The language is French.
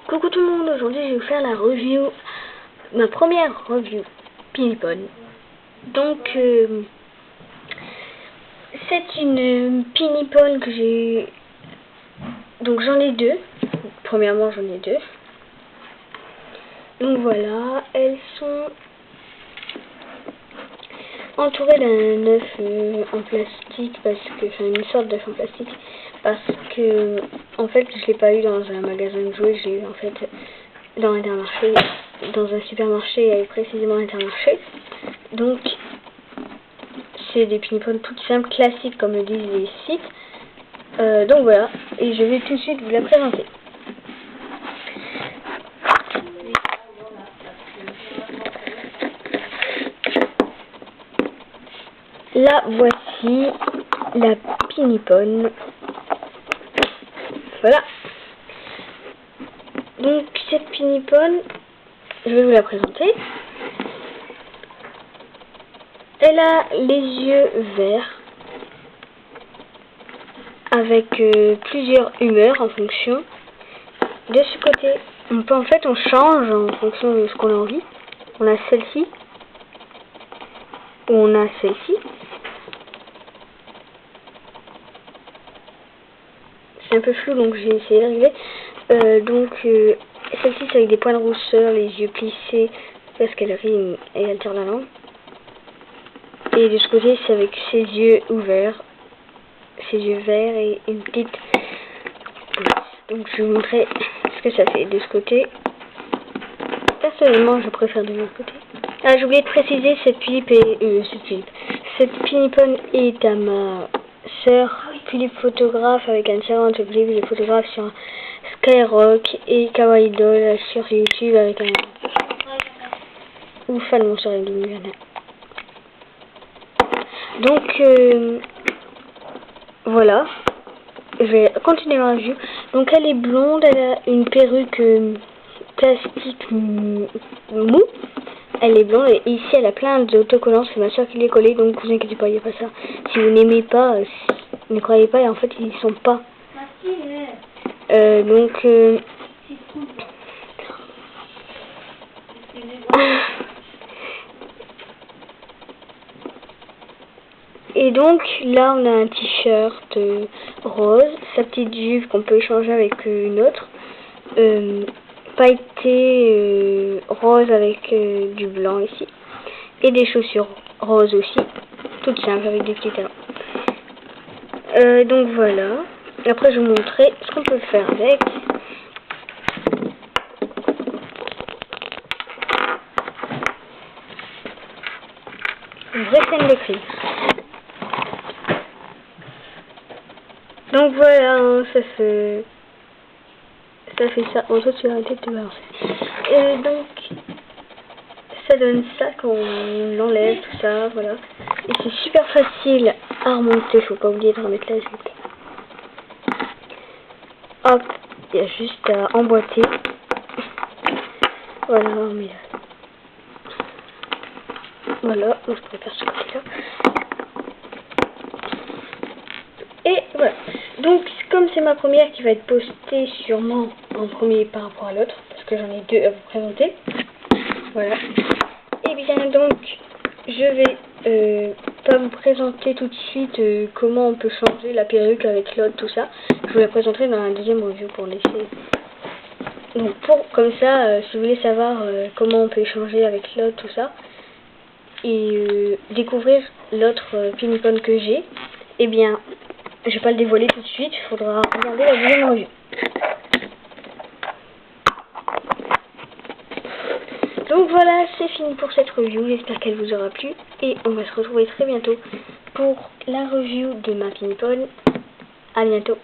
Coucou tout le monde, aujourd'hui je vais vous faire la review, ma première review Pinipone. Donc c'est une Pinipone que j'ai, donc j'en ai deux, premièrement j'en ai deux. Donc voilà, elles sont entourées d'un œuf en plastique, parce que, enfin une sorte d'œuf en plastique, parce que en fait je l'ai pas eu dans un magasin de jouets, je l'ai eu en fait dans Intermarché, dans un supermarché et précisément Intermarché. Donc c'est des Pinipones toutes simples, classiques comme le disent les sites. Donc voilà, et je vais tout de suite vous la présenter. La voici, la Pinipone. Voilà. Donc cette Pinipone, je vais vous la présenter. Elle a les yeux verts avec plusieurs humeurs en fonction. De ce côté, on peut on change en fonction de ce qu'on a envie. On a celle-ci, ou on a celle-ci. C'est un peu flou, donc j'ai essayé de régler. Celle-ci c'est avec des points de rousseur, les yeux plissés parce qu'elle rit et elle tire la langue. Et de ce côté c'est avec ses yeux ouverts, ses yeux verts et une petite. Donc je vais vous montrer ce que ça fait de ce côté. Personnellement je préfère de l'autre côté. Ah, j'ai oublié de préciser, cette Pinipone est à ma sœur Philippe photographe avec un talent de Philippe, les photographes sur Skyrock et Kawaii Doll sur YouTube avec un ou fan mon soeur Donc voilà, je vais continuer la review. Donc elle est blonde, elle a une perruque plastique mou. Elle est blonde et ici elle a plein d'autocollants, c'est ma soeur qui les collé, donc vous inquiétez pas, il n'y a pas ça. Si vous n'aimez pas, ne croyez pas, et en fait ils sont pas. Et donc là on a un t-shirt rose, sa petite jupe qu'on peut échanger avec une autre, pailleté rose avec du blanc ici, et des chaussures roses aussi, toutes simples avec des petits talons. Donc voilà, après je vais vous montrer ce qu'on peut faire avec. Une vraie scène de crime. Donc voilà, hein, ça fait ça. Bon, toi tu vas arrêter de te balancer. Donc ça donne ça quand on l'enlève, tout ça, voilà. Et c'est super facile à remonter, faut pas oublier de remettre la jupe. Hop, il y a juste à emboîter. Voilà, on met là. Voilà, je préfère ce côté-là. Et voilà. Donc comme c'est ma première qui va être postée sûrement en premier par rapport à l'autre, parce que j'en ai deux à vous présenter. Voilà. Et bien donc je vais pas vous présenter tout de suite comment on peut changer la perruque avec l'autre, tout ça. Je vous la présenterai dans la deuxième review pour laisser. Donc comme ça, si vous voulez savoir comment on peut échanger avec l'autre, tout ça, et découvrir l'autre Pinipone que j'ai, eh bien je vais pas le dévoiler tout de suite, il faudra regarder la deuxième review. Donc voilà, c'est fini pour cette review, j'espère qu'elle vous aura plu, et on va se retrouver très bientôt pour la review de ma Pinipone. À bientôt.